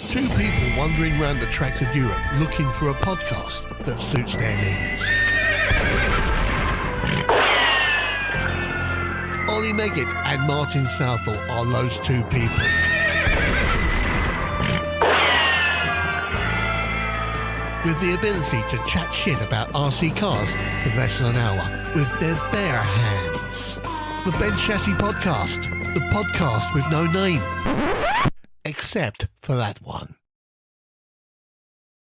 Two people wandering around the tracks of Europe looking for a podcast that suits their needs. Oli Meggitt and Martin Southall are those two people. With the ability to chat shit about RC cars for less than an hour with their bare hands. The Bench Chassis Podcast, the podcast with no name. Except for that one.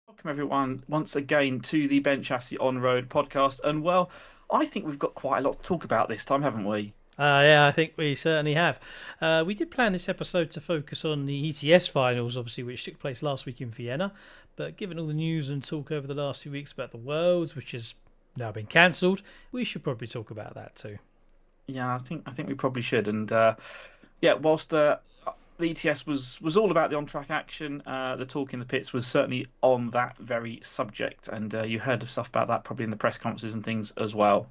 Welcome everyone once again to the Bench Chassis On-Road podcast. And well, I think we've got quite a lot to talk about this time, haven't we? Yeah, I think we certainly have. We did plan this episode to focus on the ETS Finals, obviously, which took place last week in Vienna. But given all the news and talk over the last few weeks about the Worlds, which has now been cancelled, we should probably talk about that too. Yeah, I think we probably should. And whilst the ETS was all about the on-track action, the talk in the pits was certainly on that very subject. And you heard of stuff about that probably in the press conferences and things as well.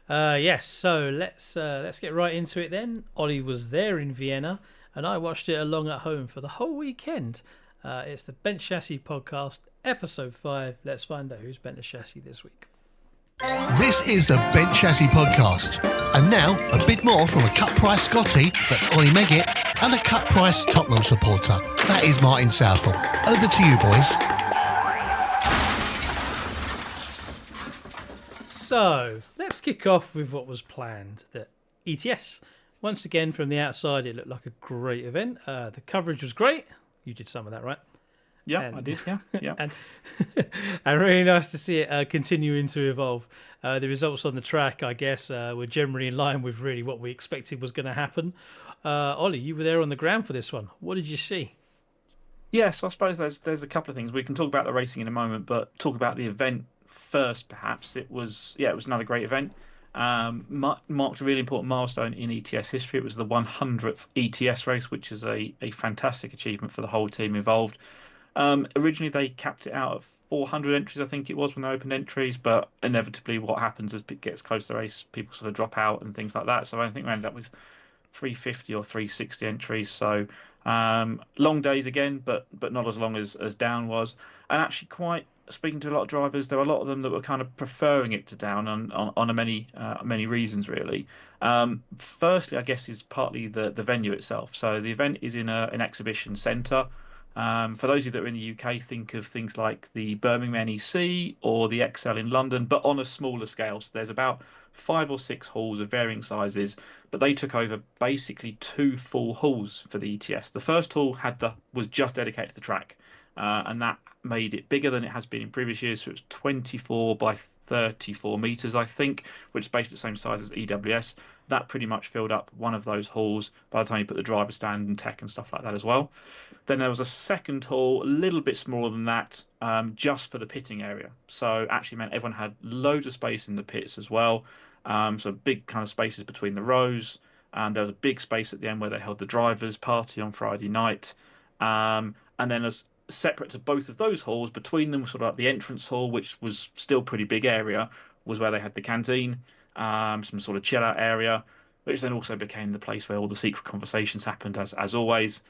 Yes, so let's get right into it then. Oli was there in Vienna, and I watched it along at home for the whole weekend. It's the Bench Chassis podcast, episode 5. Let's find out who's bent a chassis this week. This is the Bench Chassis Podcast. And now, a bit more from a cut-price Scotty, that's Oli Meggitt, and a cut-price Tottenham supporter, that is Martin Southall. Over to you, boys. So, let's kick off with what was planned. The ETS. Once again, from the outside, it looked like a great event. The coverage was great. You did some of that, right? Yeah, I did, yeah. and really nice to see it continuing to evolve. The results on the track, I guess, were generally in line with really what we expected was going to happen. Oli, you were there on the ground for this one. What did you see? Yes, I suppose there's a couple of things. We can talk about the racing in a moment, but talk about the event first, perhaps. It was another great event. Marked a really important milestone in ETS history. It was the 100th ETS race, which is a fantastic achievement for the whole team involved. Originally, they capped it out at 400 entries, I think it was, when they opened entries, but inevitably what happens as it gets close to the race, people sort of drop out and things like that. So I think we ended up with 350 or 360 entries. So long days again, but not as long as down was. And actually speaking to a lot of drivers, there were a lot of them that were kind of preferring it to down on many reasons, really. Firstly, I guess, is partly the venue itself. So the event is in an exhibition centre. For those of you that are in the UK, think of things like the Birmingham NEC or the XL in London, but on a smaller scale. So there's about 5 or 6 halls of varying sizes, but they took over basically 2 full halls for the ETS. The first hall was just dedicated to the track, and that made it bigger than it has been in previous years. So it was 24 by 34 metres, I think, which is basically the same size as EWS. That pretty much filled up one of those halls by the time you put the driver stand and tech and stuff like that as well. Then there was a second hall, a little bit smaller than that, just for the pitting area. So actually meant everyone had loads of space in the pits as well. So big kind of spaces between the rows. There was a big space at the end where they held the drivers' party on Friday night. And then as separate to both of those halls, between them was sort of like the entrance hall, which was still pretty big area, was where they had the canteen, some sort of chill out area, which then also became the place where all the secret conversations happened, as always.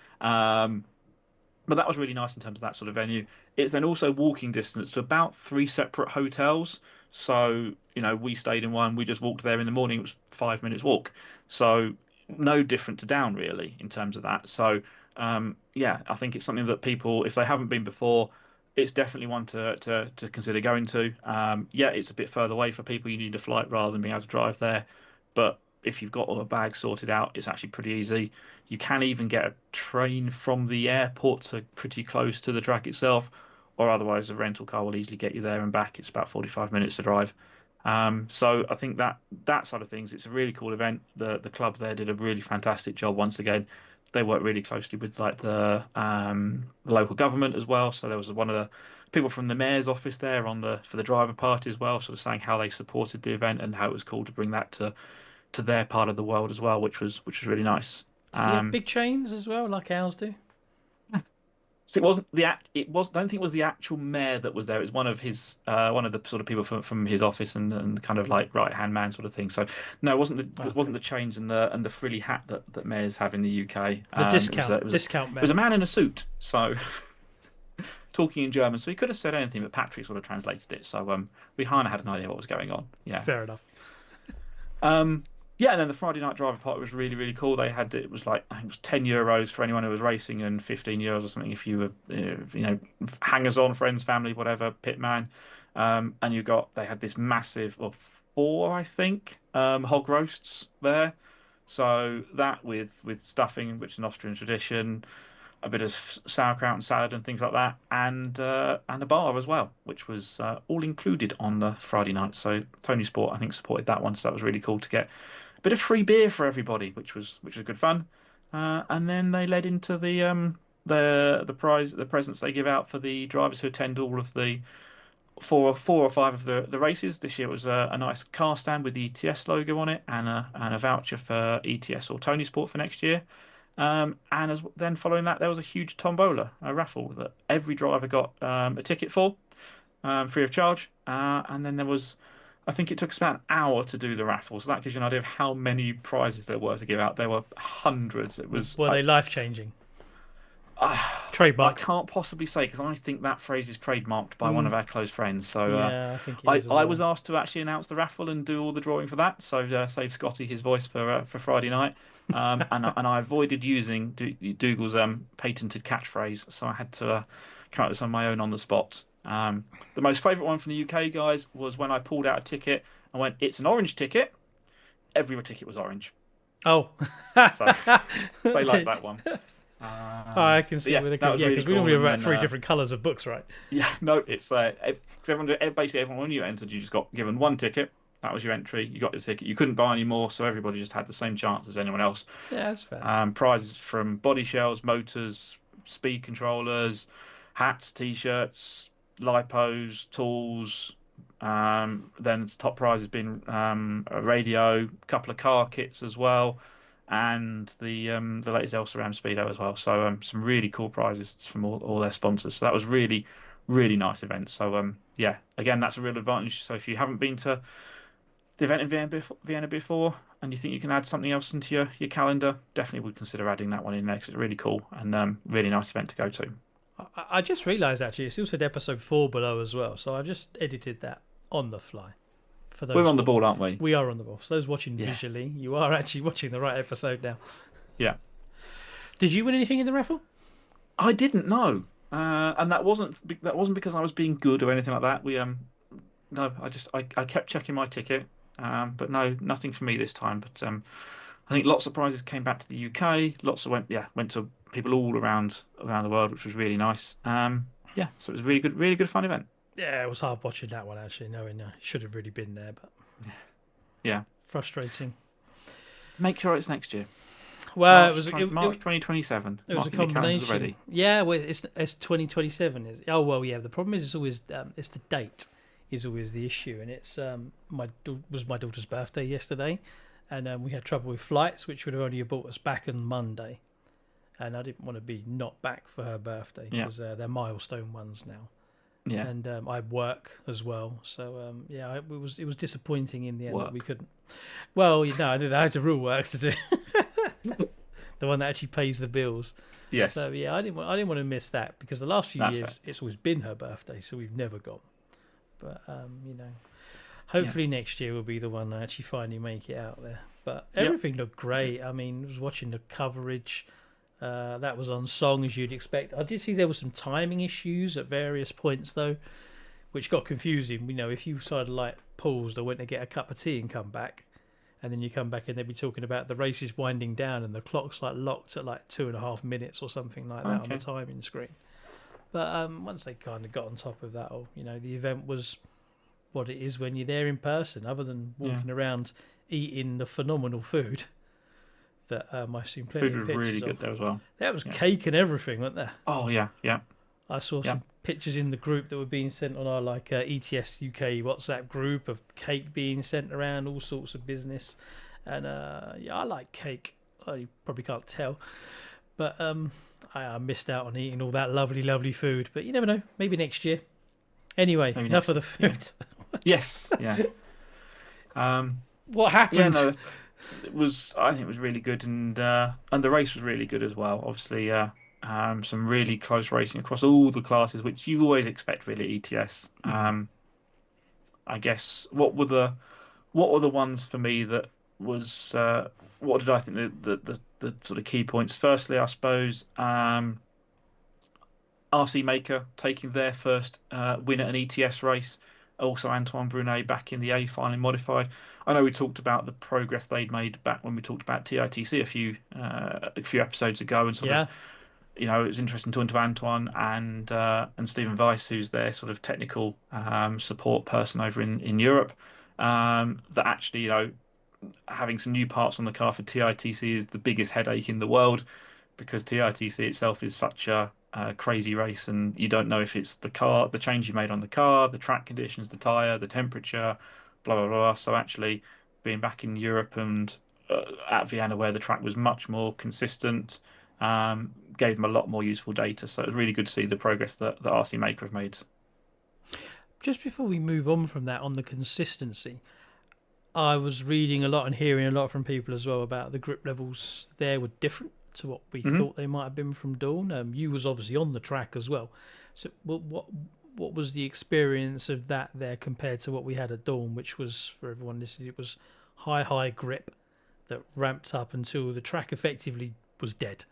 But that was really nice in terms of that sort of venue. It's then also walking distance to about 3 separate hotels. So, we stayed in one, we just walked there in the morning, it was 5 minutes walk. So no different to down really in terms of that. So I think it's something that people, if they haven't been before, it's definitely one to consider going to. It's a bit further away for people. You need a flight rather than being able to drive there. But if you've got all the bags sorted out, it's actually pretty easy. You can even get a train from the airport to pretty close to the track itself, or otherwise a rental car will easily get you there and back. It's about 45 minutes to drive. So I think that side of things, it's a really cool event. The club there did a really fantastic job once again. They worked really closely with like the local government as well. So there was one of the people from the mayor's office there for the driver party as well, sort of saying how they supported the event and how it was cool to bring that to their part of the world as well, which was really nice. Did you have big chains as well, like ours do? So it wasn't I don't think it was the actual mayor that was there. It was one of the sort of people from his office and kind of like right hand man sort of thing. So no, it wasn't the chains and the frilly hat that mayors have in the UK. The discount mayor. It was a man in a suit. So talking in German, so he could have said anything, but Patrick sort of translated it. So we kind of had an idea what was going on. Yeah, Fair enough. Yeah, and then the Friday night driver party was really, really cool. It was like, I think it was €10 for anyone who was racing and €15 or something if you were, hangers on, friends, family, whatever, pitman. And they had this massive, well, 4, I think, hog roasts there. So that with stuffing, which is an Austrian tradition, a bit of sauerkraut and salad and things like that, and a bar as well, which was all included on the Friday night. So Tony Sport, I think, supported that one, so that was really cool to get a bit of free beer for everybody, which was good fun. And then they led into the presents they give out for the drivers who attend all of the four or five of the races. This year it was a nice car stand with the ETS logo on it, and a voucher for ETS or Tony Sport for next year. Then following that, there was a huge tombola, a raffle that every driver got a ticket for, free of charge. And then there was, I think it took us about an hour to do the raffle, so that gives you an idea of how many prizes there were to give out. There were hundreds. Were they life changing? Trademark. I can't possibly say, because I think that phrase is trademarked by one of our close friends. So yeah, I think it is I was asked to actually announce the raffle and do all the drawing for that. So save Scotty his voice for Friday night. And I avoided using Dougal's patented catchphrase, so I had to come up with this on my own on the spot. The most favourite one from the UK, guys, was when I pulled out a ticket and went, "It's an orange ticket." Every ticket was orange. Oh. So they liked that one. I can see where they could, because we normally have about 3 different colours of books, right? Yeah, no, it's because basically everyone, when you entered, you just got given one ticket. That was your entry. You got your ticket. You couldn't buy any more, so everybody just had the same chance as anyone else. Yeah, that's fair. Prizes from body shells, motors, speed controllers, hats, t-shirts, lipos, tools. Then the top prize has been a radio, a couple of car kits as well, and the latest Elsa Speedo as well. So some really cool prizes from all their sponsors. So that was really, really nice event. So yeah, again, that's a real advantage. So if you haven't been to the event in Vienna before, and you think you can add something else into your calendar, definitely would consider adding that one in there, because it's really cool and really nice event to go to. I just realised, actually, it still said episode 4 below as well, so I've just edited that on the fly. For those We're on the ball, aren't we? We are on the ball. For those watching visually, you are actually watching the right episode now. Yeah. Did you win anything in the raffle? I didn't know, and that wasn't because I was being good or anything like that. No, I kept checking my ticket, but no, nothing for me this time. But I think lots of prizes came back to the UK. Lots of went to people all around the world, which was really nice. Yeah, so it was a really good fun event. Yeah, it was hard watching that one, actually, knowing I should have really been there, but yeah, frustrating. Make sure it's next year. Well, March 2027. It was a combination. Yeah, well, it's 2027. Oh well, yeah. The problem is it's always it's the date is always the issue, and it's my daughter's birthday yesterday, and we had trouble with flights, which would have only brought us back on Monday, and I didn't want to be not back for her birthday because they're milestone ones now. Yeah, and I work as well, so yeah, it was disappointing in the end that we couldn't. Well, I had the real work to do, the one that actually pays the bills. Yes. So yeah, I didn't want to miss that, because the last few years it's always been her birthday, so we've never gone. But hopefully next year will be the one I actually finally make it out there. But everything looked great. I mean, I was watching the coverage. That was on song, as you'd expect. I did see there were some timing issues at various points, though, which got confusing. If you sort of paused or went to get a cup of tea and come back, and then you come back and they'd be talking about the race is winding down and the clock's locked at 2.5 minutes or something like that on the timing screen. But once they kind of got on top of that, the event was what it is when you're there in person, other than walking around eating the phenomenal food that I've seen plenty of pictures of. Food was really good there as well. There was cake and everything, wasn't there? Oh, yeah. I saw some pictures in the group that were being sent on our ETS UK WhatsApp group of cake being sent around, all sorts of business. And I like cake. You probably can't tell. But I missed out on eating all that lovely food. But you never know. Maybe next year. Anyway, enough of the food. Yes, yeah. What happened? Yeah, no, I think it was really good, and the race was really good as well. Obviously, Some really close racing across all the classes, which you always expect really at ETS. I guess what were the ones for me that was what did I think the sort of key points? Firstly, I suppose RC Maker taking their first win at an ETS race. Also, Antoine Brunet back in the A Final modified. I know we talked about the progress they'd made back when we talked about TITC a few episodes ago, and sort of, Yeah, it was interesting talking to Antoine and Stephen Weiss, who's their sort of technical support person over in Europe. That actually, having some new parts on the car for TITC is the biggest headache in the world, because TITC itself is such a crazy race, and you don't know if it's the car, the change you made on the car, the track conditions, the tyre, the temperature, blah blah blah. So actually, being back in Europe and at Vienna, where the track was much more consistent, gave them a lot more useful data. So it was really good to see the progress that RC Maker have made. just before we move on from that, on the consistency, I was reading a lot and hearing a lot from people as well about the grip levels there were different to what we Hmm. thought they might have been from Dawn. You was obviously on the track as well. So what was the experience of that there compared to what we had at Dawn, which was, for everyone listening, it was high grip that ramped up until the track effectively was dead.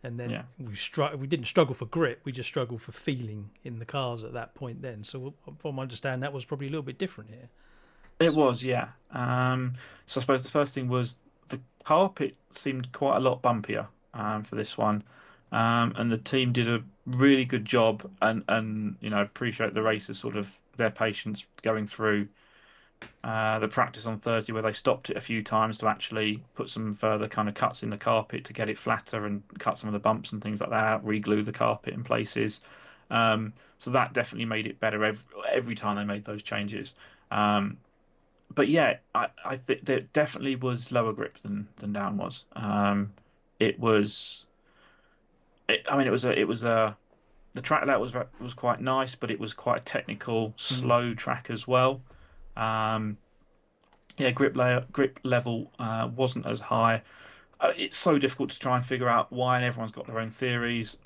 And then Yeah. we didn't struggle for grip, we just struggled for feeling in the cars at that point then. So from my understanding, that was probably a little bit different here. It was, yeah. So I suppose the first thing was the carpet seemed quite a lot bumpier for this one, and the team did a really good job. And appreciate the racers sort of their patience going through the practice on Thursday, where they stopped it a few times to actually put some further kind of cuts in the carpet to get it flatter and cut some of the bumps and things like that, re-glue the carpet in places. So that definitely made it better every time they made those changes. But yeah, I think there definitely was lower grip than down was. It was, I mean, it was the track layout was quite nice, but it was quite a technical, Mm. slow track as well. Um, yeah, grip level wasn't as high. It's so difficult to try and figure out why, and everyone's got their own theories.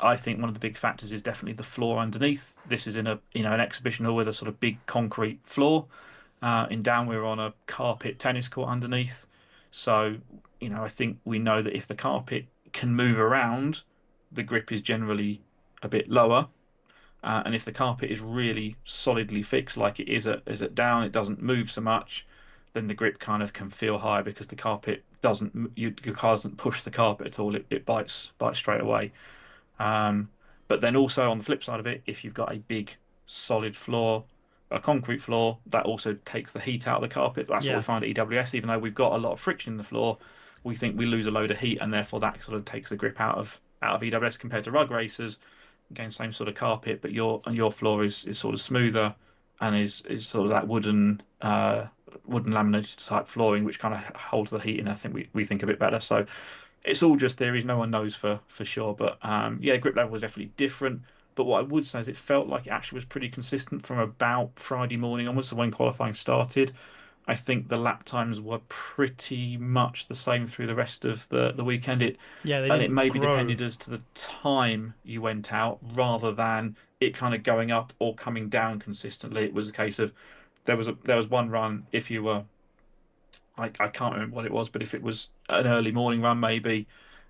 I think one of the big factors is definitely the floor underneath. This is in an exhibition hall with a sort of big concrete floor. In down, we're on a carpet tennis court underneath. So, I think we know that if the carpet can move around, the grip is generally a bit lower. And if the carpet is really solidly fixed, like it is at down, it doesn't move so much, then the grip kind of can feel high because the carpet doesn't, your car doesn't push the carpet at all. It bites straight away. Um, but then also on the flip side of it, if you've got a big solid floor, a concrete floor, that also takes the heat out of the carpet. That's what we Yeah, find at EWS. Even though we've got a lot of friction in the floor, we think we lose a load of heat, and therefore that sort of takes the grip out of EWS compared to rug racers. Again, same sort of carpet, but your floor is sort of smoother and is sort of that wooden laminated type flooring, which kind of holds the heat in. I think we think a bit better. So it's all just theories. No one knows for sure. But yeah, grip level was definitely different. But what I would say is it felt like it actually was pretty consistent from about Friday morning onwards, so when qualifying started. I think the lap times were pretty much the same through the rest of the weekend. yeah, they And it didn't maybe grow. depended as to the time you went out rather than it kind of going up or coming down consistently. It was a case of there was one run if you were I can't remember what it was, but if it was an early morning run, maybe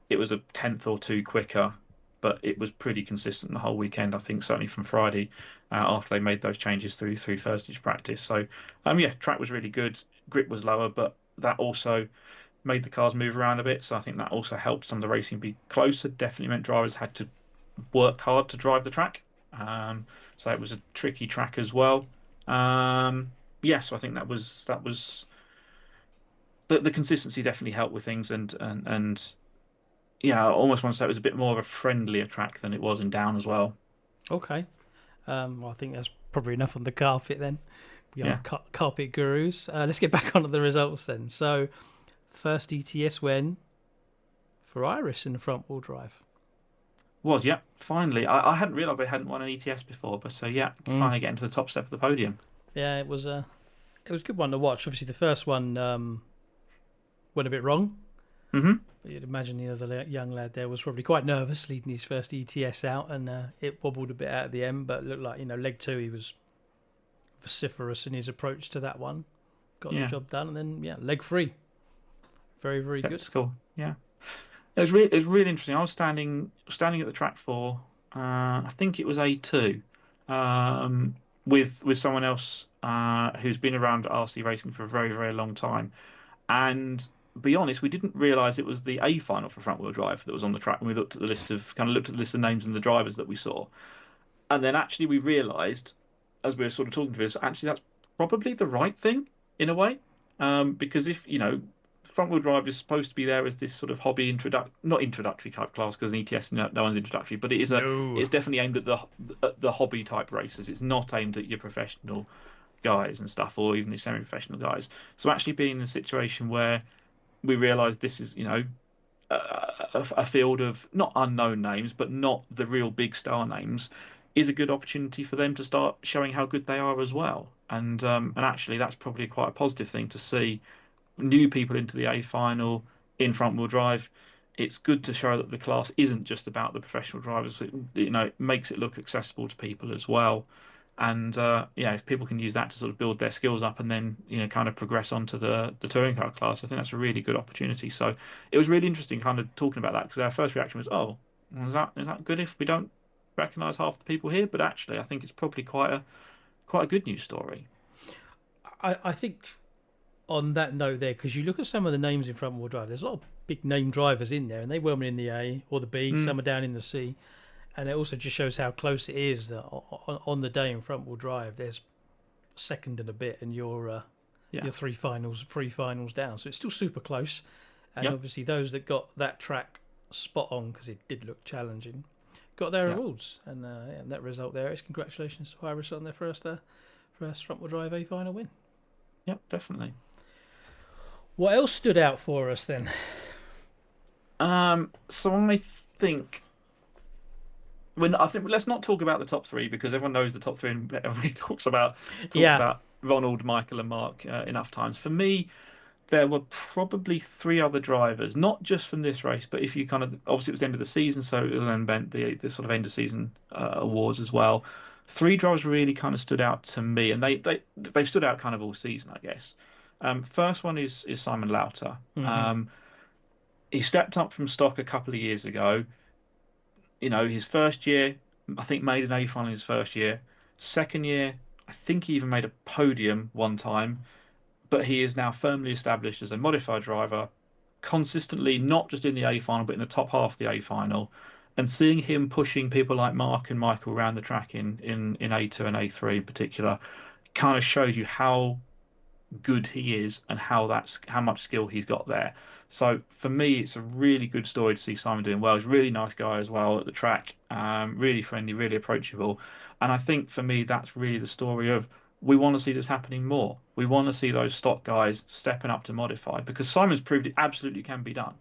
it was a tenth or two quicker, but it was pretty consistent the whole weekend. I think certainly from Friday after they made those changes through Thursday's practice. So yeah, track was really good. Grip was lower, but that also made the cars move around a bit. So I think that also helped some of the racing be closer. Definitely meant drivers had to work hard to drive the track. So it was a tricky track as well. Yeah, so I think that was the consistency definitely helped with things, and yeah, I almost want to say it was a bit more of a friendlier track than it was in down as well. Okay. Well, I think that's probably enough on the carpet then. We are Yeah, carpet gurus. Let's get back onto the results then. So, first ETS win for Iris in the front wheel drive. was yeah. Finally, I hadn't realised they hadn't won an ETS before, but so yeah, Mm. finally getting to the top step of the podium. Yeah, it was a good one to watch. Obviously, the first one went a bit wrong. Mm-hmm. You'd imagine the other young lad there was probably quite nervous leading his first ETS out, and it wobbled a bit out at the end, but it looked like, leg 2 he was vociferous in his approach to that one. Got the job done, and then leg 3. Very, very good. That's cool. Yeah. It was really interesting. I was standing at the track for I think it was A2, with someone else who's been around RC racing for a very, very long time. And to be honest, we didn't realise it was the A final for front wheel drive that was on the track when we looked at the list of names and the drivers that we saw. And then actually we realised, as we were sort of talking to us, actually that's probably the right thing in a way. Because if, front wheel drive is supposed to be there as this sort of hobby not introductory type class, because in ETS no one's introductory, but it's definitely aimed at the hobby type racers. It's not aimed at your professional guys and stuff, or even the semi-professional guys. So actually being in a situation where we realise this is, a field of not unknown names, but not the real big star names, is a good opportunity for them to start showing how good they are as well. And actually, that's probably quite a positive thing to see new people into the A final in front wheel drive. It's good to show that the class isn't just about the professional drivers. It makes it look accessible to people as well. And if people can use that to sort of build their skills up and then kind of progress onto the touring car class, I think that's a really good opportunity. So it was really interesting kind of talking about that, because our first reaction was, oh, is that good if we don't recognise half the people here? But actually, I think it's probably quite a good news story. I think on that note there, because you look at some of the names in front wheel drive, there's a lot of big name drivers in there, and they were in the A or the B, some are down in the C. And it also just shows how close it is that on the day in front wheel drive, there's second and a bit, and you're three finals down. So it's still super close. And obviously those that got that track spot on, because it did look challenging, got their awards. And that result there is congratulations to Iris on their first front wheel drive A final win. Yep, definitely. What else stood out for us then? So I think. Let's not talk about the top 3, because everyone knows the top 3 and everybody talks about Ronald, Michael, and Mark enough times. For me, there were probably 3 other drivers, not just from this race, but if you obviously it was the end of the season, so it then meant the sort of end of season awards as well. 3 drivers really kind of stood out to me, and they've stood out kind of all season, I guess. First one is Simon Lauter. Mm-hmm. He stepped up from stock a couple of years ago. His first year, I think, made an A final in his first year. Second year, I think he even made a podium one time. But he is now firmly established as a modified driver, consistently not just in the A final, but in the top half of the A final. And seeing him pushing people like Mark and Michael around the track in A2 and A3 in particular, kind of shows you how good he is and how much skill he's got there. So for me, it's a really good story to see Simon doing well. He's a really nice guy as well at the track, really friendly, really approachable. And I think for me, that's really the story of, we want to see this happening more. We want to see those stock guys stepping up to modified, because Simon's proved it absolutely can be done.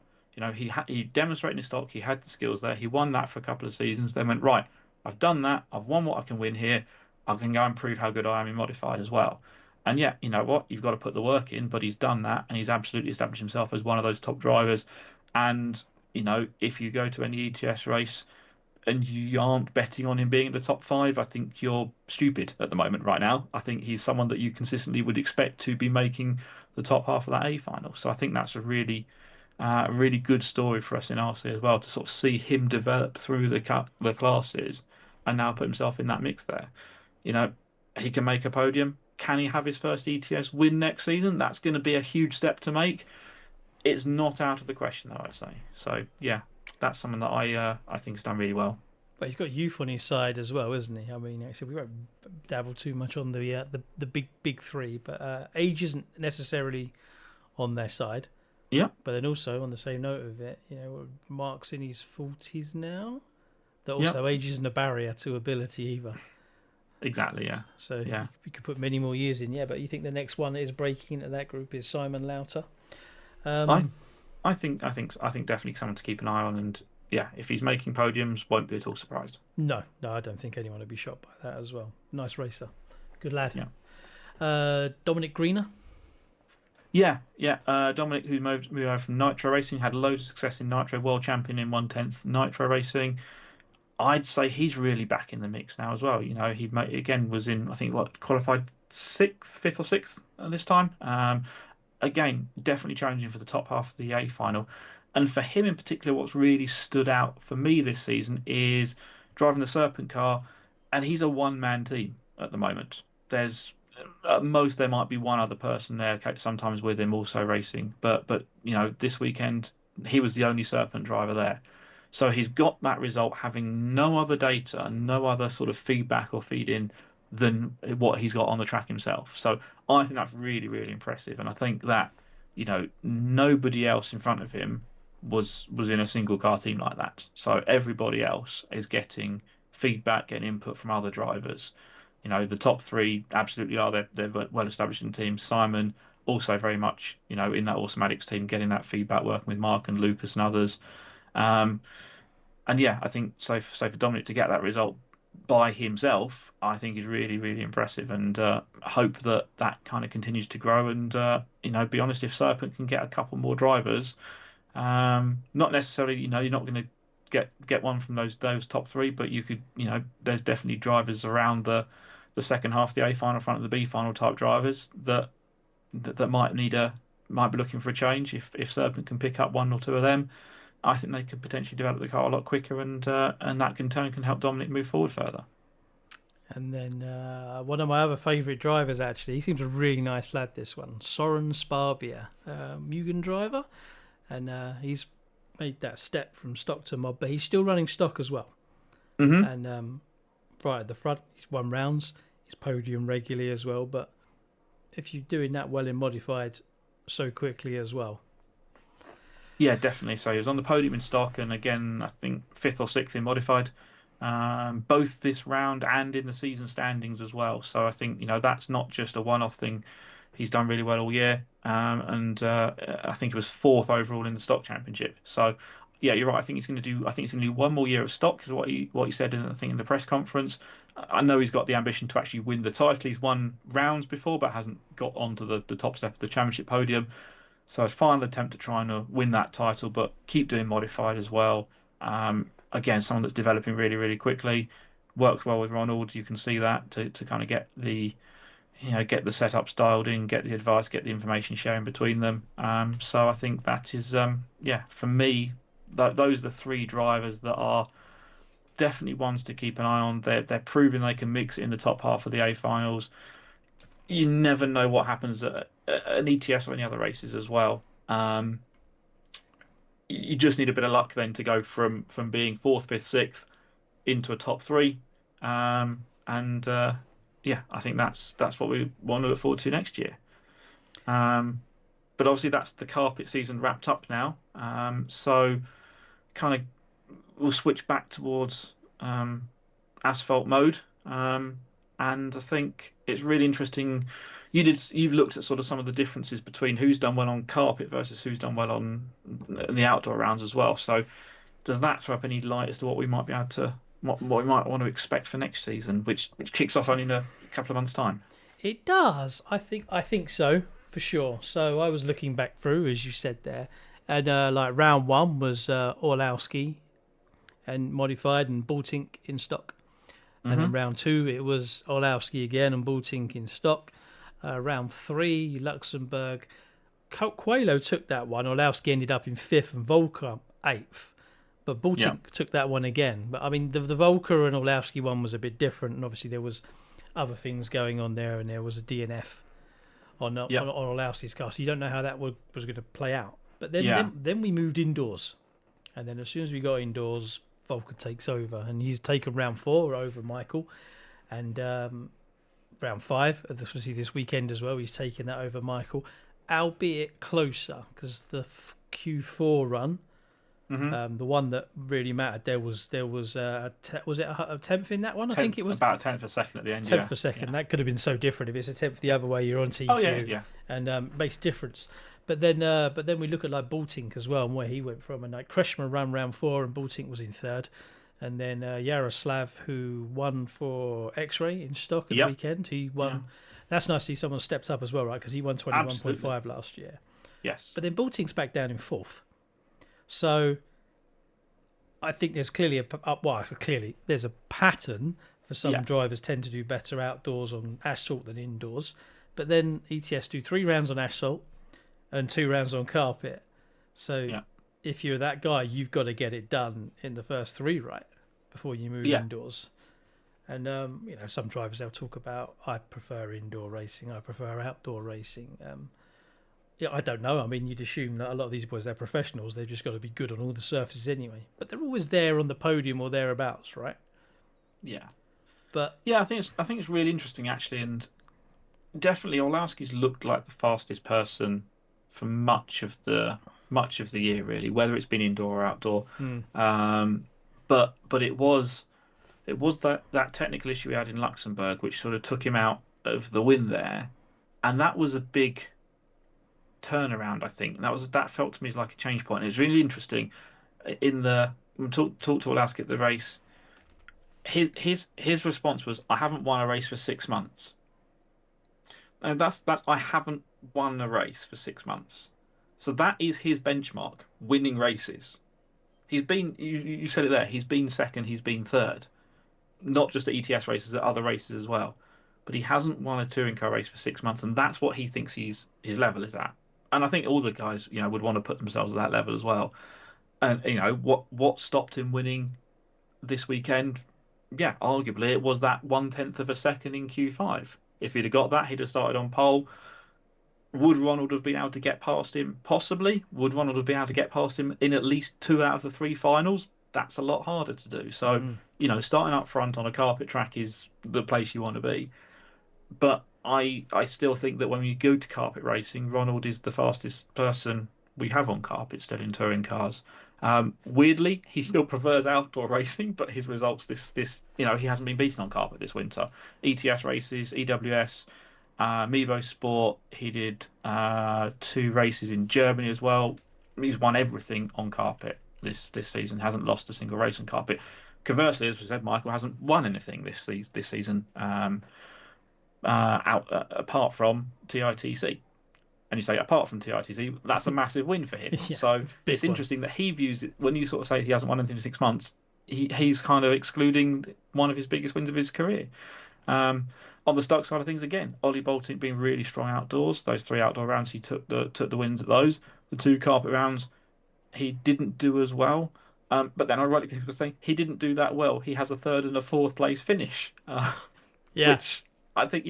He demonstrated in stock, he had the skills there. He won that for a couple of seasons. Then went, right, I've done that. I've won what I can win here. I can go and prove how good I am in modified as well. And you know what? You've got to put the work in, but he's done that, and he's absolutely established himself as one of those top drivers. And, if you go to any ETS race and you aren't betting on him being in the top 5, I think you're stupid at the moment right now. I think he's someone that you consistently would expect to be making the top half of that A final. So I think that's a really good story for us in RC as well, to sort of see him develop through the classes and now put himself in that mix there. He can make a podium. Can he have his first ETS win next season? That's going to be a huge step to make. It's not out of the question, though, I'd say. So, yeah, that's something that I think has done really well. But he's got youth on his side as well, isn't he? I mean, actually, we won't dabble too much on the big 3, but age isn't necessarily on their side. Yeah. But then also, on the same note of it, Mark's in his 40s now. That also age isn't a barrier to ability either. Exactly, yeah. So you could put many more years in, but you think the next one that is breaking into that group is Simon Lauter? I think definitely someone to keep an eye on, and if he's making podiums, won't be at all surprised. No, I don't think anyone would be shocked by that as well. Nice racer, good lad. Yeah. Dominic Greener. Yeah. Dominic, who moved over from Nitro Racing, had loads of success in Nitro, world champion in 1/10 Nitro Racing. I'd say he's really back in the mix now as well. Again was in, I think, what, qualified sixth, fifth or sixth at this time. Again, definitely challenging for the top half of the A final. And for him in particular, what's really stood out for me this season is driving the Serpent car, and he's a one-man team at the moment. There's at most there might be one other person there, sometimes with him also racing, but this weekend he was the only Serpent driver there. So he's got that result having no other data, no other sort of feedback or feed in than what he's got on the track himself. So I think that's really, really impressive. And I think that, nobody else in front of him was in a single car team like that. So everybody else is getting feedback, getting input from other drivers. The top three absolutely are. They're well established in teams. Simon also very much, in that Automatics team, getting that feedback, working with Mark and Lucas and others. Um, and yeah, I think so for Dominic to get that result by himself, I think is really, really impressive, and hope that kind of continues to grow. And be honest, if Serpent can get a couple more drivers, not necessarily, you're not going to get one from those top three, but you could, there's definitely drivers around the second half, the A final, front of the B final type drivers that might be looking for a change. If Serpent can pick up one or two of them, I think they could potentially develop the car a lot quicker, and that in turn can help Dominic move forward further. And then one of my other favourite drivers, actually, he seems a really nice lad, this one, Soren Sparbia, Mugen driver, and he's made that step from stock to mod, but he's still running stock as well. Mm-hmm. And right at the front, he's won rounds, he's podium regularly as well, but if you're doing that well in modified so quickly as well. Yeah, definitely. So he was on the podium in stock, and again, I think fifth or sixth in modified, both this round and in the season standings as well. So I think that's not just a one-off thing. He's done really well all year, and I think it was fourth overall in the stock championship. So yeah, you're right. I think he's going to do one more year of stock, is what he said in the press conference. I know he's got the ambition to actually win the title. He's won rounds before, but hasn't got onto the top step of the championship podium. So a final attempt to try and win that title, but keep doing modified as well. Again, someone that's developing really, really quickly. Works well with Ronald. You can see that to kind of get the setups dialed in, get the advice, get the information sharing between them. So I think that is for me, those are the three drivers that are definitely ones to keep an eye on. They're proving they can mix it in the top half of the A finals. You never know what happens at an ETS or any other races as well. You just need a bit of luck then to go from being fourth, fifth, sixth into a top three. I think that's what we want to look forward to next year. But obviously that's the carpet season wrapped up now. So kind of we'll switch back towards asphalt mode. And I think it's really interesting. You've looked at sort of some of the differences between who's done well on carpet versus who's done well on the outdoor rounds as well. So does that throw up any light as to what we might be able to what we might want to expect for next season, which kicks off only in a couple of months' time? It does. I think so, for sure. So I was looking back through, as you said there, and like round one was Orlowski and modified and Baltink in stock. And then round two, it was Orlowski again and Baltink in stock. Round three, Luxembourg. Coelho took that one. Orlowski ended up in fifth and Volker eighth. But Baltink took that one again. But I mean, the Volker and Orlowski one was a bit different. And obviously there was other things going on there. And there was a DNF on Orlowski's car. So you don't know how that was going to play out. But then we moved indoors. And then as soon as we got indoors, Volker takes over, and he's taken round four over Michael, and round five, obviously this weekend as well, he's taken that over Michael, albeit closer, because the Q4 run, the one that really mattered, was it a 10th in that one? I think it was about a 10th for second at the end. 10th for second. That could have been so different if it's a 10th the other way. You're on TQ. Oh yeah. And makes difference. But then we look at like Baltink as well and where he went from, and like Kreshmer ran round four and Baltink was in third, And then Yaroslav, who won for X-Ray in stock at the weekend, he won. Yeah. That's nice to see someone stepped up as well, right? Because he won 21.5 last year. Yes. But then Balting's back down in 4th. So I think there's clearly there's a pattern for some drivers tend to do better outdoors on asphalt than indoors. But then ETS do 3 rounds on asphalt and 2 rounds on carpet. So if you're that guy, you've got to get it done in the first 3 right before you move indoors. And some drivers, they'll talk about, I prefer indoor racing, I prefer outdoor racing. I don't know. I mean, you'd assume that a lot of these boys, they're professionals. They've just got to be good on all the surfaces anyway. But they're always there on the podium or thereabouts, right? Yeah. But I think it's really interesting actually, and definitely Olowski's looked like the fastest person for much of the year, really, whether it's been indoor or outdoor. But it was that technical issue he had in Luxembourg, which sort of took him out of the win there, and that was a big turnaround. I think that felt to me like a change point. It was really interesting. When we talked to Olowski at the race, his response was, "I haven't won a race for 6 months." And that's I haven't won a race for 6 months. So that is his benchmark, winning races. He's been, you said it there, he's been second, he's been third. Not just at ETS races, at other races as well. But he hasn't won a touring car race for 6 months, and that's what he thinks his level is at. And I think all the guys, would want to put themselves at that level as well. And what stopped him winning this weekend? Yeah, arguably it was that 1/10 of a second in Q5. If he'd have got that, he'd have started on pole. Would Ronald have been able to get past him? Possibly. Would Ronald have been able to get past him in at least 2 out of the 3 finals? That's a lot harder to do. So, starting up front on a carpet track is the place you want to be. But I still think that when you go to carpet racing, Ronald is the fastest person we have on carpet still in touring cars. Weirdly, he still prefers outdoor racing, but his results he hasn't been beaten on carpet this winter. ETS races, EWS, Meebo Sport. He did 2 races in Germany as well. He's won everything on carpet this season. Hasn't lost a single race on carpet. Conversely, as we said, Michael hasn't won anything this season. Apart from TITC. And you say, apart from TITC, that's a massive win for him. So it's interesting that he views it, when you sort of say he hasn't won anything for 6 months, he's kind of excluding one of his biggest wins of his career. On the stock side of things, again, Oli Bolting being really strong outdoors. Those 3 outdoor rounds, he took the wins at those. The 2 carpet rounds, he didn't do as well. But then ironically, people say he didn't do that well. He has a 3rd and a 4th place finish. Which I think,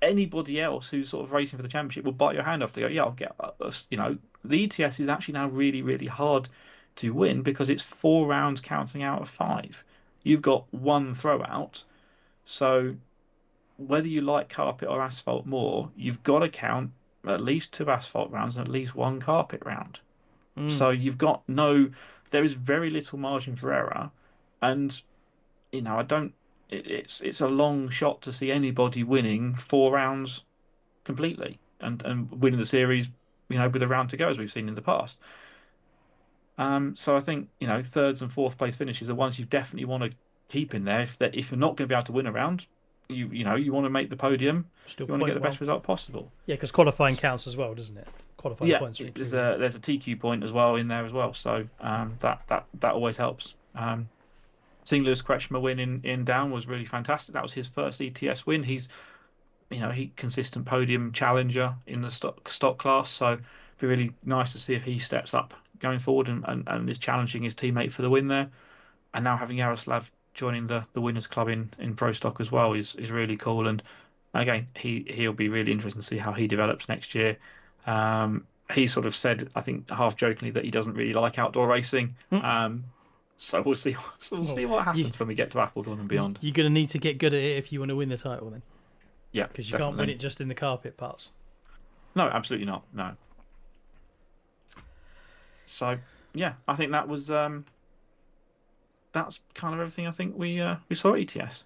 anybody else who's sort of racing for the championship will bite your hand off to go, I'll get us. The ETS is actually now really, really hard to win because it's 4 rounds counting out of 5. You've got 1 throwout. So whether you like carpet or asphalt more, you've got to count at least 2 asphalt rounds and at least 1 carpet round. So you've got there is very little margin for error. And, it's a long shot to see anybody winning 4 rounds completely and winning the series, with a round to go, as we've seen in the past. So I think, 3rds and 4th place finishes are ones you definitely want to keep in there. If you're not going to be able to win a round, you want to make the podium. You want to get the best result possible. Yeah, because qualifying counts as well, doesn't it? Qualifying points. There's a TQ point as well in there as well. So that always helps. Seeing Lewis Kretschmer win in Down was really fantastic. That was his first ETS win. He's, consistent podium challenger in the stock class. So it'd be really nice to see if he steps up going forward and is challenging his teammate for the win there. And now having Yaroslav joining the winners club in pro stock as well is really cool. And again, he'll be really interesting to see how he develops next year. He sort of said, I think half jokingly, that he doesn't really like outdoor racing. So we'll see what happens when we get to Appledorn and beyond. You're going to need to get good at it if you want to win the title then. Yeah, because you can't win it just in the carpet parts. No, absolutely not. No. So yeah, I think that was that's kind of everything. I think we saw at ETS.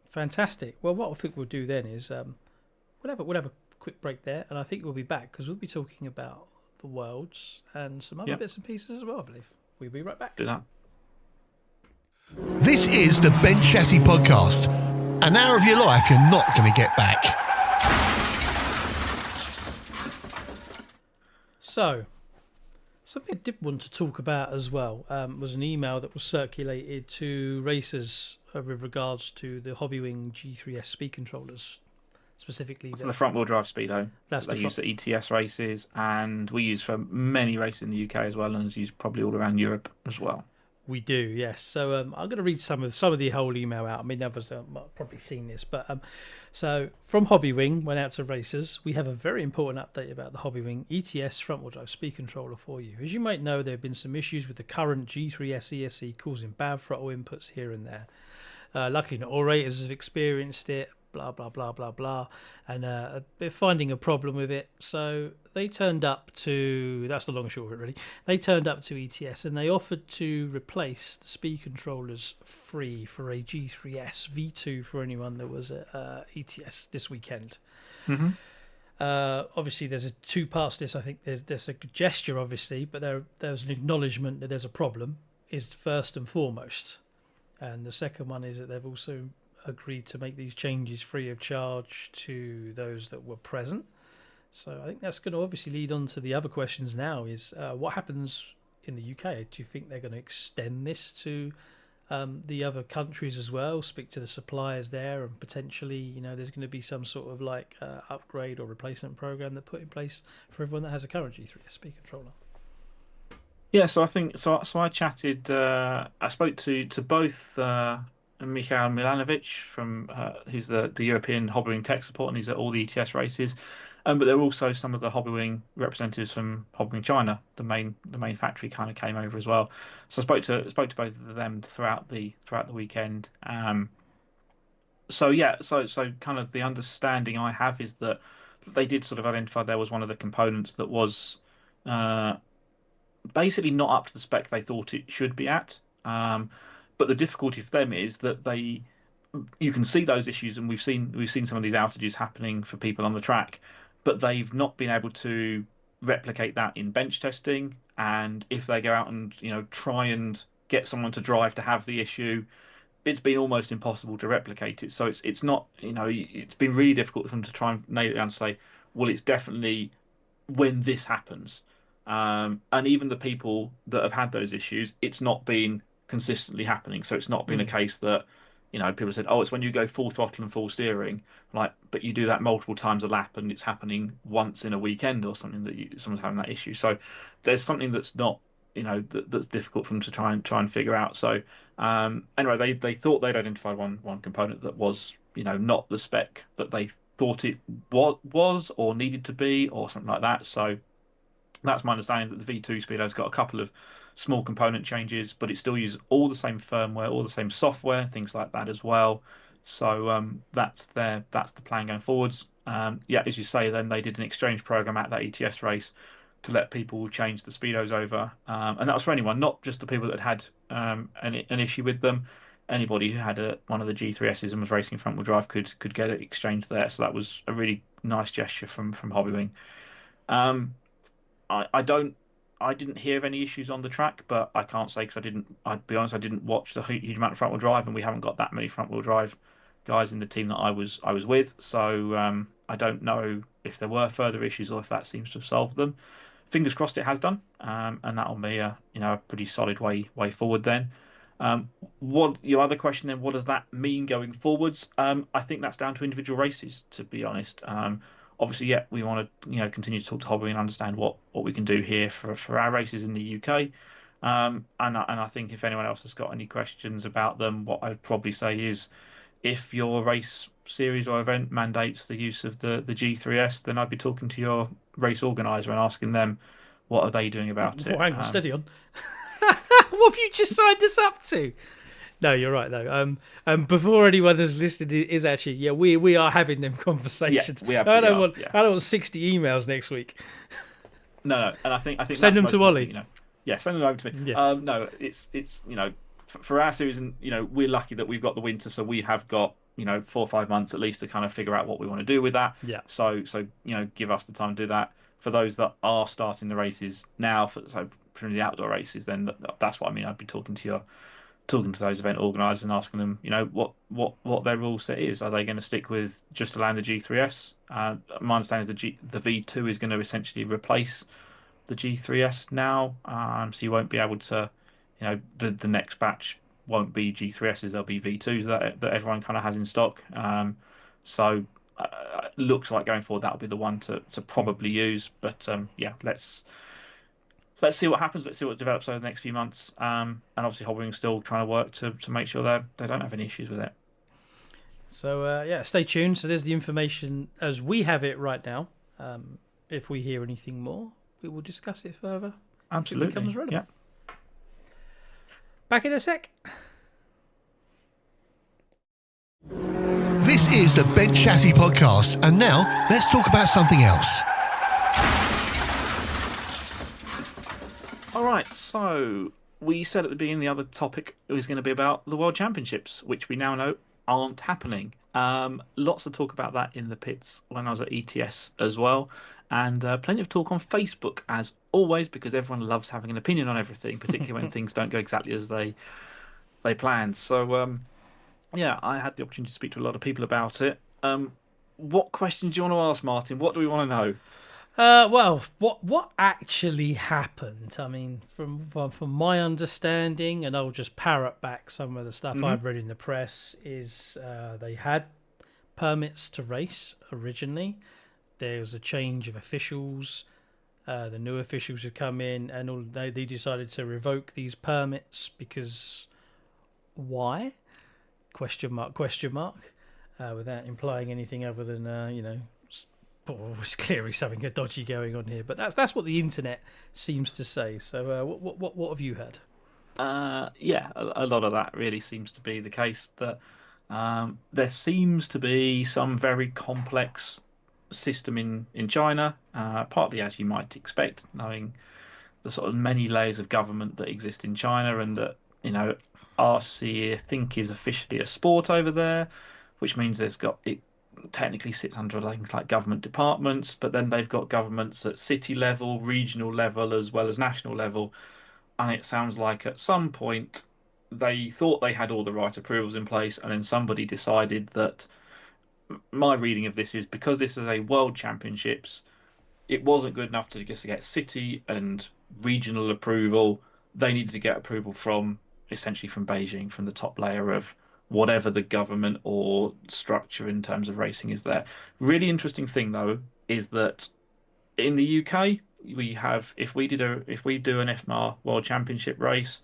Fantastic. Well, what I think we'll do then is we'll have a quick break there, and I think we'll be back because we'll be talking about the Worlds and some other bits and pieces as well. I believe we'll be right back. Do that. This is the Ben Chassis Podcast. An hour of your life you're not going to get back. So, something I did want to talk about as well was an email that was circulated to racers with regards to the Hobbywing G3S speed controllers, specifically. So the front-wheel drive speedo That's they use at ETS races, and we use for many races in the UK as well, and is used probably all around Europe as well. We do, yes. So I'm going to read some of the whole email out. I mean, others have probably seen this, but so from Hobbywing went out to racers. We have a very important update about the Hobbywing ETS front-wheel drive speed controller for you. As you might know, there have been some issues with the current G3S ESC causing bad throttle inputs here and there. Luckily, not all racers have experienced it. Blah blah blah blah blah, and they're finding a problem with it. So they turned up to, that's the long and short of it really. They turned up to ETS and they offered to replace the speed controllers free for a G3S V2 for anyone that was at ETS this weekend. Mm-hmm. Obviously, there's two parts to this. I think there's a gesture, obviously, but there's an acknowledgement that there's a problem is first and foremost, and the second one is that they've also agreed to make these changes free of charge to those that were present. So I think that's going to obviously lead on to the other questions now is what happens in the UK? Do you think they're going to extend this to the other countries as well, speak to the suppliers there, and potentially, there's going to be some sort of like upgrade or replacement program that put in place for everyone that has a current G3S speed controller? Yeah, so I think so. I chatted. I spoke to both Mikhail Milanovic from who's the European Hobbywing tech support, and he's at all the ETS races. But there were also some of the Hobbywing representatives from Hobbywing China, the main factory, kind of came over as well. So I spoke to both of them throughout the weekend. So kind of the understanding I have is that they did sort of identify there was one of the components that was basically not up to the spec they thought it should be at. But the difficulty for them is that you can see those issues, and we've seen some of these outages happening for people on the track, but they've not been able to replicate that in bench testing. And if they go out and try and get someone to drive to have the issue, it's been almost impossible to replicate it. So it's not it's been really difficult for them to try and nail it down and say, well, it's definitely when this happens. And even the people that have had those issues, it's not been consistently happening. So it's not been a case that people said, oh, it's when you go full throttle and full steering, but you do that multiple times a lap and it's happening once in a weekend or something that someone's having that issue. So there's something that's not that's difficult for them to try and figure out. So anyway, they thought they'd identified one component that was not the spec that they thought it was or needed to be or something like that. So that's my understanding, that the V2 Speedo's got a couple of small component changes, but it still uses all the same firmware, all the same software, things like that as well. So that's the plan going forwards. As you say, then they did an exchange program at that ETS race to let people change the Speedos over, and that was for anyone, not just the people that had an issue with them. Anybody who had one of the G3Ss and was racing front wheel drive could get it exchanged there. So that was a really nice gesture from Hobbywing. I didn't hear of any issues on the track, but I can't say because I'd be honest, I didn't watch the huge amount of front wheel drive, and we haven't got that many front wheel drive guys in the team that I was with. So I don't know if there were further issues or if that seems to have solved them. Fingers crossed it has done, and that'll be a pretty solid way forward then. What your other question then? What does that mean going forwards? I think that's down to individual races, to be honest. Obviously, we want to continue to talk to Hobby and understand what we can do here for our races in the UK. And I think if anyone else has got any questions about them, what I'd probably say is, if your race series or event mandates the use of the G3S, then I'd be talking to your race organizer and asking them what are they doing about it. Well, hang on, steady on. What have you just signed us up to? No, you're right though. Before anyone that's listened is actually, we are having them conversations. Yeah, we absolutely I don't want 60 emails next week. No, and I think send them to Oli. Send them over to me. Yeah. No, it's for our series, and we're lucky that we've got the winter, so we have got 4 or 5 months at least to kind of figure out what we want to do with that. Yeah. So give us the time to do that. For those that are starting the races now, for the outdoor races, then that's what I mean. I'd be talking to talking to those event organisers and asking them, what their rule set is. Are they going to stick with just allowing the G3S? My understanding is the V2 is going to essentially replace the G3S now, so you won't be able to, the next batch won't be G3Ss, they'll be V2s that everyone kind of has in stock. So looks like going forward that'll be the one to probably use. But yeah, let's see what happens. Let's see what develops over the next few months. And obviously, Hobbywing's still trying to work to make sure they don't have any issues with it. So yeah, stay tuned. So there's the information as we have it right now. If we hear anything more, we will discuss it further. Absolutely. If it becomes relevant. Yeah. Back in a sec. This is the Bent Chassis Podcast, and now let's talk about something else. All right, so we said at the beginning the other topic was going to be about the World Championships, which we now know aren't happening. Lots of talk about that in the pits when I was at ETS as well, and plenty of talk on Facebook as always, because everyone loves having an opinion on everything, particularly when things don't go exactly as they planned. So yeah, I had the opportunity to speak to a lot of people about it. What questions do you want to ask, Martin? What do we want to know? Well, what actually happened? I mean, from my understanding, and I'll just parrot back some of the stuff I've read in the press, is they had permits to race originally. There was a change of officials. The new officials have come in, and they decided to revoke these permits because why? Question mark. Without implying anything other than it's clearly something dodgy going on here, but that's what the internet seems to say. So, what have you heard? Yeah, a lot of that really seems to be the case. That there seems to be some very complex system in China, partly as you might expect, knowing the sort of many layers of government that exist in China, and that RC I think is officially a sport over there, which means it technically sits under things like government departments, but then they've got governments at city level, regional level, as well as national level. And it sounds like at some point they thought they had all the right approvals in place, and then somebody decided that, my reading of this is, because this is a world championships, it wasn't good enough to just get city and regional approval. They needed to get approval essentially from Beijing, from the top layer of whatever the government or structure in terms of racing is there. Really interesting thing though is that in the UK we have, if we do an FMR World Championship race,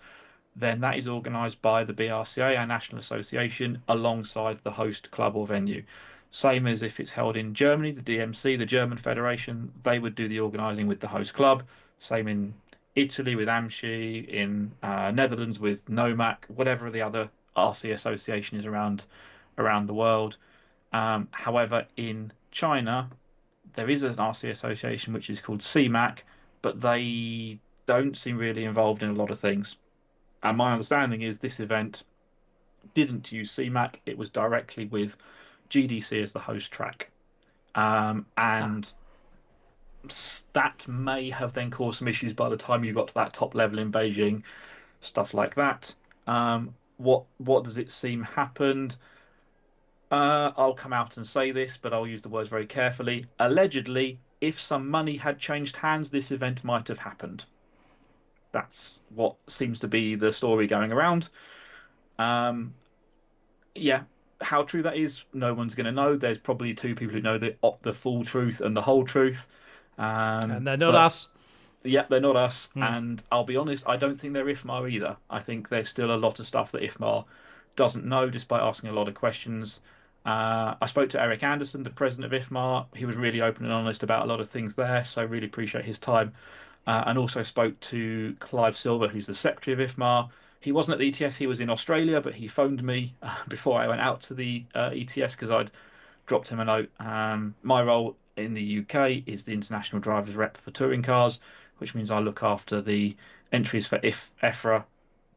then that is organised by the BRCA, our national association, alongside the host club or venue. Same as if it's held in Germany, the DMC, the German Federation, they would do the organising with the host club. Same in Italy with AMSCI, in Netherlands with NOMAC, whatever the other RC association is around the world. However, in China, there is an RC association which is called CMAC, but they don't seem really involved in a lot of things. And my understanding is this event didn't use CMAC; it was directly with GDC as the host track, and that may have then caused some issues by the time you got to that top level in Beijing, stuff like that. What does it seem happened? I'll come out and say this, but I'll use the words very carefully. Allegedly, if some money had changed hands, this event might have happened. That's what seems to be the story going around. Yeah, how true that is, no one's going to know. There's probably two people who know the full truth and the whole truth. And they're not us. Yeah, they're not us. And I'll be honest, I don't think they're IFMAR either. I think there's still a lot of stuff that IFMAR doesn't know, despite asking a lot of questions. I spoke to Eric Anderson, the president of IFMAR. He was really open and honest about a lot of things there, so I really appreciate his time. And also spoke to Clive Silver, who's the secretary of IFMAR. He wasn't at the ETS, he was in Australia, but he phoned me before I went out to the ETS because I'd dropped him a note. My role in the UK is the international drivers rep for touring cars, which means I look after the entries for EFRA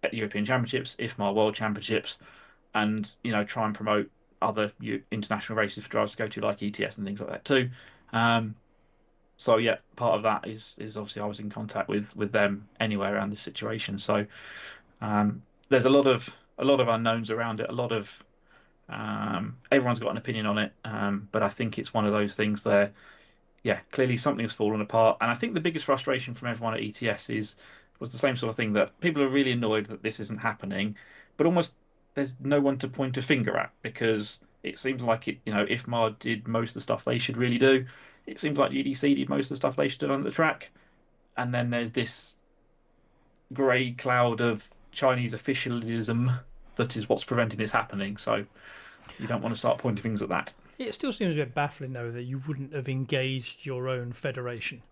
at European Championships, IFMAR World Championships, and try and promote other international races for drivers to go to, like ETS and things like that too. So yeah, part of that is obviously I was in contact with them anyway around this situation. So there's a lot of unknowns around it. A lot of everyone's got an opinion on it, but I think it's one of those things there. Yeah, clearly something's fallen apart, and I think the biggest frustration from everyone at ETS was the same sort of thing, that people are really annoyed that this isn't happening, but almost there's no one to point a finger at, because it seems like IFMAR did most of the stuff they should really do. It seems like GDC did most of the stuff they should have done at the track, and then there's this grey cloud of Chinese officialism that is what's preventing this happening. So you don't want to start pointing fingers at that. It still seems a bit baffling, though, that you wouldn't have engaged your own federation.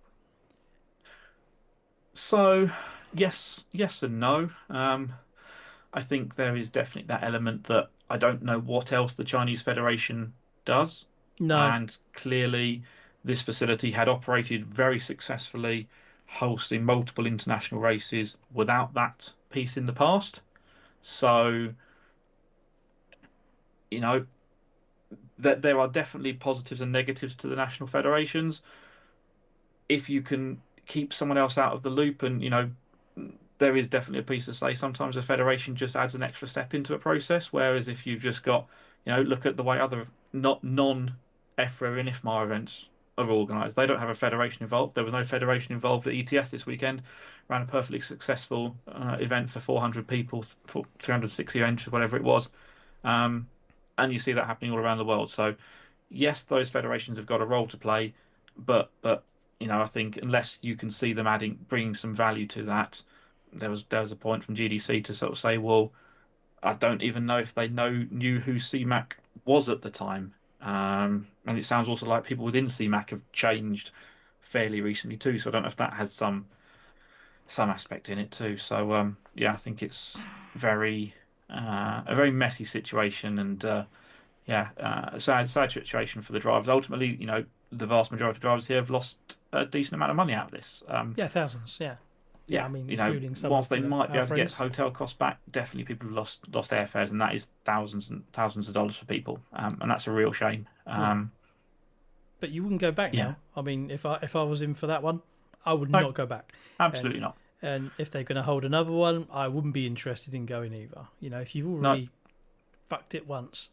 So yes, yes and no. I think there is definitely that element that I don't know what else the Chinese Federation does. No. And clearly, this facility had operated very successfully, hosting multiple international races without that piece in the past. So, you know, that there are definitely positives and negatives to the national federations. If you can keep someone else out of the loop, and there is definitely a piece to say sometimes a federation just adds an extra step into a process, whereas if you've just got, look at the way other not non-EFRA and IFMAR events are organised. They don't have a federation involved. There was no federation involved at ETS this weekend. Ran a perfectly successful event for 400 people, for 360 entries, whatever it was. And you see that happening all around the world. So yes, those federations have got a role to play, but I think unless you can see them bringing some value to that, there was a point from GDC to sort of say, well, I don't even know if they knew who CMAC was at the time. And it sounds also like people within CMAC have changed fairly recently too. So I don't know if that has some aspect in it too. So yeah, I think it's a very messy situation, and a sad situation for the drivers. Ultimately, the vast majority of drivers here have lost a decent amount of money out of this. Yeah, thousands. Yeah. Yeah, I mean, including some whilst of they might be able to get friends. hotel costs back, definitely people have lost airfares, and that is thousands and thousands of dollars for people, and that's a real shame. But you wouldn't go back Yeah. now. I mean, if I was in for that one, I would No. not go back. Absolutely not. And if they're going to hold another one, I wouldn't be interested in going either. If you've already fucked it once,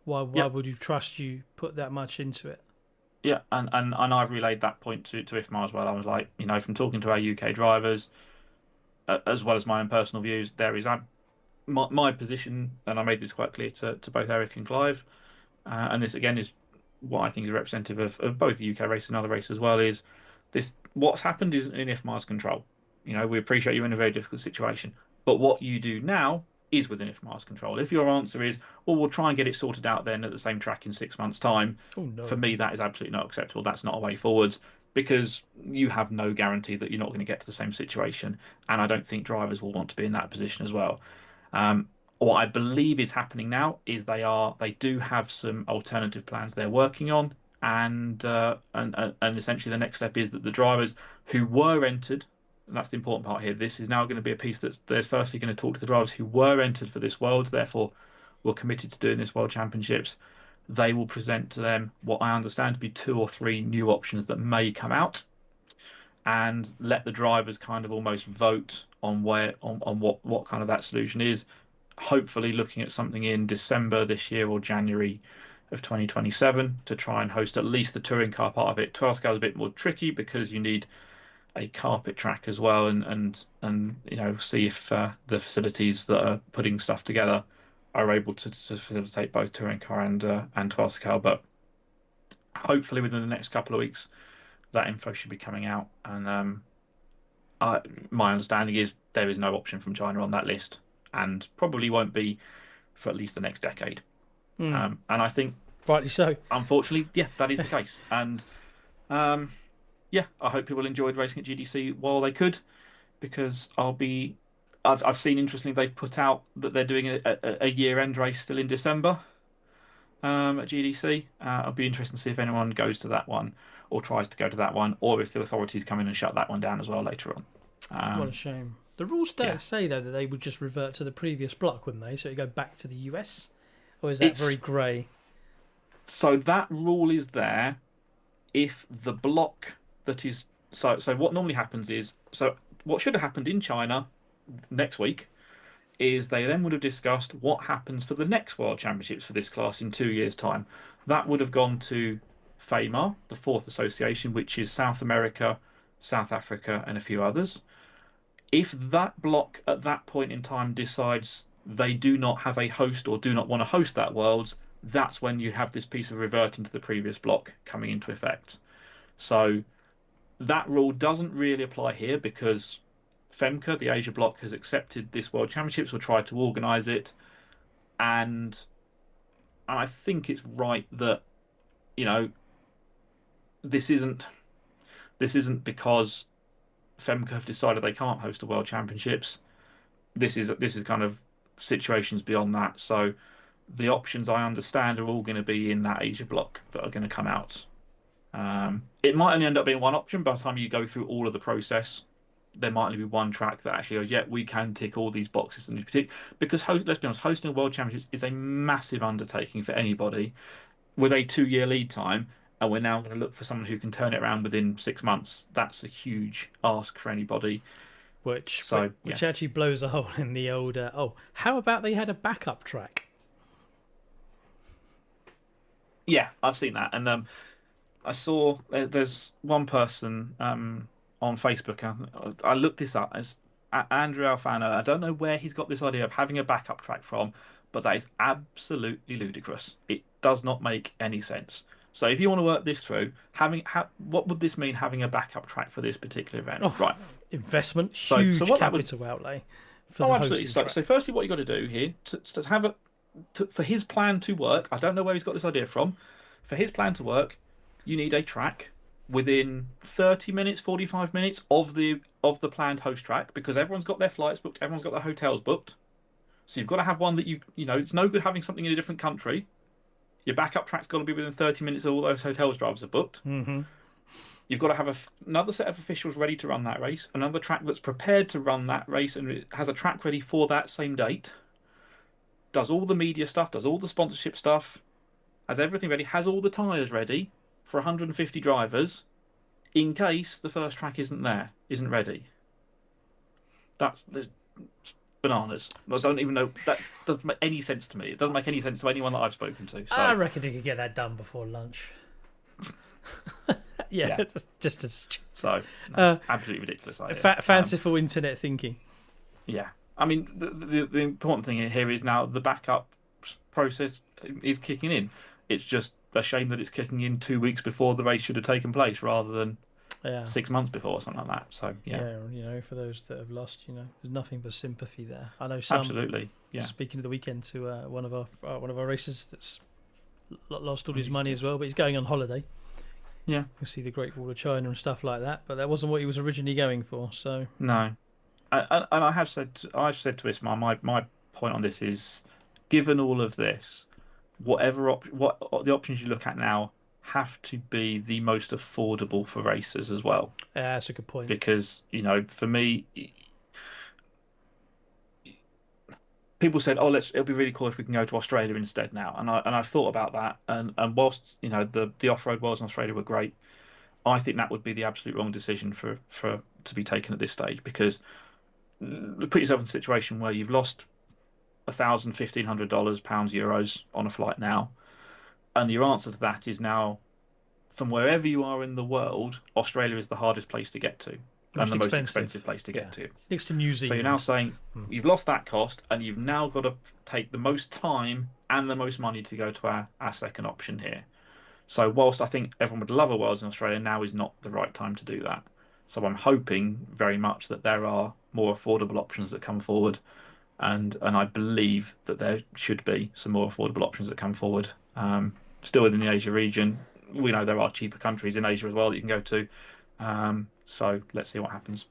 why would you trust you put that much into it? Yeah, and I've relayed that point to IFMAR as well. I was like, from talking to our UK drivers, as well as my own personal views, there is my position, and I made this quite clear to both Eric and Clive, and this again is what I think is representative of both the UK race and other races as well, is this: what's happened isn't in IFMAR's control. We appreciate you're in a very difficult situation, but what you do now is within IFMAR's control. If your answer is, well, we'll try and get it sorted out then at the same track in 6 months' time, Oh no! for me, that is absolutely not acceptable. That's not a way forwards, because you have no guarantee that you're not going to get to the same situation. And I don't think drivers will want to be in that position as well. What I believe is happening now is they do have some alternative plans they're working on. And essentially the next step is that the drivers who were entered, and that's the important part here, this is now going to be a piece that's there's firstly going to talk to the drivers who were entered for this Worlds, therefore were committed to doing this World Championships. They will present to them what I understand to be 2 or 3 new options that may come out, and let the drivers kind of almost vote on what kind of that solution is. Hopefully looking at something in December this year or January of 2027 to try and host at least the touring car part of it. 12 scale is a bit more tricky because you need a carpet track as well, and see if the facilities that are putting stuff together are able to facilitate both touring car and 12 scale. But hopefully within the next couple of weeks that info should be coming out, and my understanding is there is no option from China on that list, and probably won't be for at least the next decade. And I think Rightly so. unfortunately, yeah, that is the case. And yeah, I hope people enjoyed racing at GDC while they could, because I've seen, interestingly, they've put out that they're doing a year-end race still in December at GDC. I'll be interested to see if anyone goes to that one or tries to go to that one, or if the authorities come in and shut that one down as well later on. What a shame. The rules don't say, though, that they would just revert to the previous block, wouldn't they? So you go back to the US? Or is that very grey? So that rule is there if the block that is... So what normally happens is... So what should have happened in China next week is they then would have discussed what happens for the next World Championships for this class in 2 years' time. That would have gone to FAMAR, the fourth association, which is South America, South Africa, and a few others. If that block at that point in time decides they do not have a host or do not want to host that Worlds, that's when you have this piece of reverting to the previous block coming into effect. So that rule doesn't really apply here because FEMCA, the Asia bloc, has accepted this World Championships, will try to organise it, and I think it's right that, you know, this isn't because FEMCA have decided they can't host the World Championships. This is kind of situations beyond that. So the options I understand are all going to be in that Asia bloc that are going to come out. It might only end up being one option by the time you go through all of the process. There might only be one track that actually goes, yeah, we can tick all these boxes. And because let's be honest, hosting a World Championships is a massive undertaking for anybody with a 2-year lead time. And we're now going to look for someone who can turn it around within 6 months. That's a huge ask for anybody. Which actually blows a hole in the old, how about they had a backup track? Yeah, I've seen that. And I saw there's one person on Facebook. I looked this up. It's Andrew Alfano. I don't know where he's got this idea of having a backup track from, but that is absolutely ludicrous. It does not make any sense. So if you want to work this through, what would this mean having a backup track for this particular event? Oh, right. Investment, huge capital outlay for the absolutely. hosting track. So firstly, what you've got to do here to have for his plan to work, I don't know where he's got this idea from. For his plan to work, you need a track within 30 minutes, 45 minutes of the planned host track, because everyone's got their flights booked, everyone's got their hotels booked. So you've got to have one that you know, it's no good having something in a different country. Your backup track's got to be within 30 minutes of all those hotels drivers have booked. Mm-hmm. You've got to have another set of officials ready to run that race, another track that's prepared to run that race and it has a track ready for that same date, does all the media stuff, does all the sponsorship stuff, has everything ready, has all the tyres ready for 150 drivers in case the first track isn't ready. That's bananas. I don't even know. That doesn't make any sense to me. It doesn't make any sense to anyone that I've spoken to. So. I reckon you could get that done before lunch. yeah, it's just as... So, absolutely ridiculous idea. Fanciful internet thinking. Yeah. I mean, the important thing here is now the backup process is kicking in. It's just a shame that it's kicking in 2 weeks before the race should have taken place rather than 6 months before or something like that. So yeah, you know, for those that have lost, you know, there's nothing but sympathy there. I know some. Absolutely. Yeah. Speaking of the weekend, to one of our racers that's lost all his money as well, but he's going on holiday. Yeah. We'll see the Great Wall of China and stuff like that, but that wasn't what he was originally going for. So no, and I've said to Ismail, my point on this is, given all of this, what the options you look at now have to be the most affordable for racers as well. Yeah, that's a good point. Because, you know, for me, people said, "Oh, it'll be really cool if we can go to Australia instead now." And I've thought about that. And whilst, you know, the off-road worlds in Australia were great, I think that would be the absolute wrong decision for to be taken at this stage, because put yourself in a situation where you've lost $1,000, $1,500, pounds, euros on a flight now. And your answer to that is now, from wherever you are in the world, Australia is the hardest place to get to and the most expensive place to get to. Next to New Zealand. So you're now saying you've lost that cost and you've now got to take the most time and the most money to go to our second option here. So whilst I think everyone would love a Worlds in Australia, now is not the right time to do that. So I'm hoping very much that there are more affordable options that come forward. And I believe that there should be some more affordable options that come forward. Still within the Asia region, we know there are cheaper countries in Asia as well that you can go to. So let's see what happens.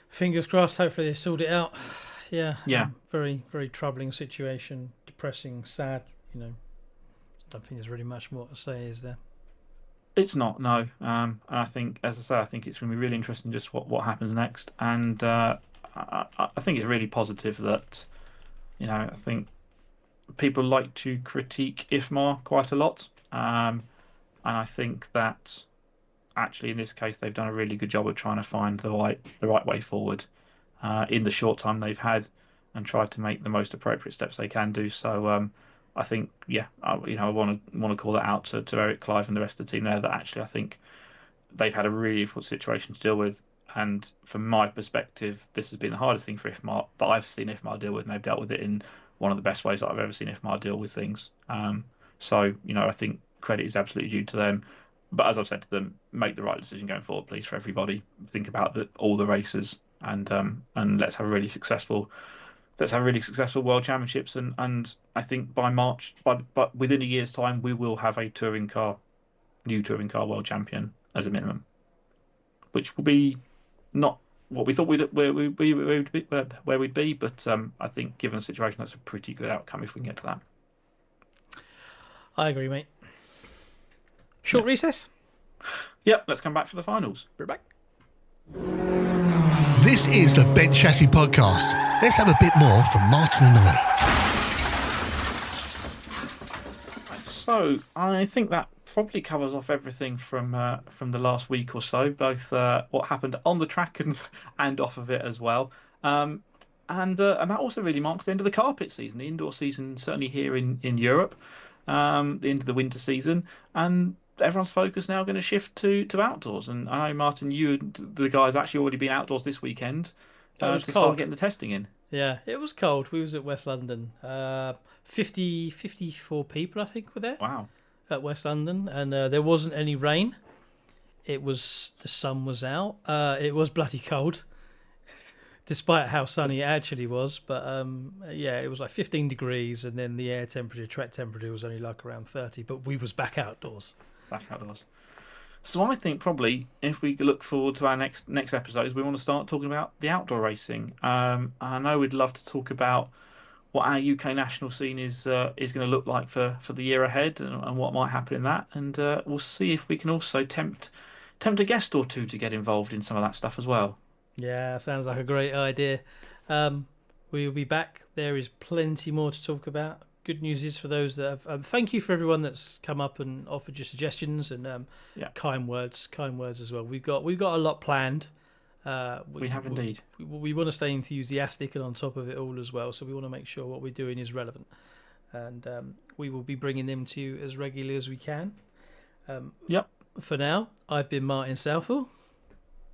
Fingers crossed. Hopefully they sort it out. Yeah. Very, very troubling situation. Depressing, sad. You know, I don't think there's really much more to say, is there? It's not, no. And I think, as I say, I think it's going to be really interesting just what happens next. And I think it's really positive that, you know, I think people like to critique IFMAR quite a lot. And I think that actually in this case they've done a really good job of trying to find the right way forward in the short time they've had. and try to make the most appropriate steps they can do. So I think, I want to call that out to Eric Clive and the rest of the team there. That actually I think they've had a really difficult situation to deal with. And from my perspective, this has been the hardest thing for IFMAR that I've seen IFMAR deal with, and they've dealt with it in one of the best ways that I've ever seen IFMAR deal with things. So I think credit is absolutely due to them. But as I've said to them, make the right decision going forward, please, for everybody. Think about all the races, and let's have a really successful World Championships. And I think by March, but within a year's time, we will have a new touring car world champion as a minimum, which will be not what we thought where we'd be, but I think given the situation, that's a pretty good outcome if we can get to that. I agree, mate. Short recess? Yep, let's come back for the finals. We're back. This is the Bent Chassis Podcast. Let's have a bit more from Martin and Oli. So I think that probably covers off everything from the last week or so, both what happened on the track and off of it as well. And that also really marks the end of the carpet season, the indoor season, certainly here in Europe, the end of the winter season, and everyone's focus now going to shift to outdoors. And I know, Martin, you and the guys actually already been outdoors this weekend to start getting the testing in. Yeah, it was cold. We was at West London. 54 people, I think, were there. Wow. At West London, and there wasn't any rain. The sun was out. It was bloody cold, despite how sunny it actually was. But it was like 15 degrees, and then the track temperature was only like around 30. But we was back outdoors. So I think probably if we look forward to our next episodes, we want to start talking about the outdoor racing. I know we'd love to talk about what our UK national scene is going to look like for the year ahead, and what might happen in that. And we'll see if we can also tempt a guest or two to get involved in some of that stuff as well. Yeah, sounds like a great idea. We will be back. There is plenty more to talk about. Good news is for those that have. Thank you for everyone that's come up and offered your suggestions and kind words as well. We've got a lot planned. We have indeed. We want to stay enthusiastic and on top of it all as well. So we want to make sure what we're doing is relevant, and we will be bringing them to you as regularly as we can. Yep. For now, I've been Martin Southall.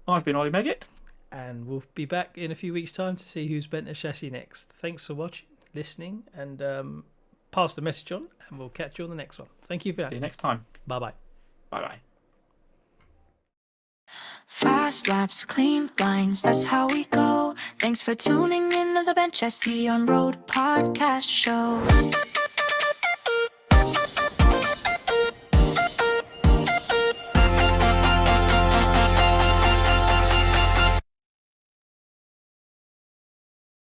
I've been Oli Meggitt. And we'll be back in a few weeks' time to see who's bent a chassis next. Thanks for watching, listening, and pass the message on, and we'll catch you on the next one. Thank you for that. See you next time. Bye-bye. Bye-bye. Fast laps, clean lines, that's how we go. Thanks for tuning in to the Bent Chassis on Road Podcast Show.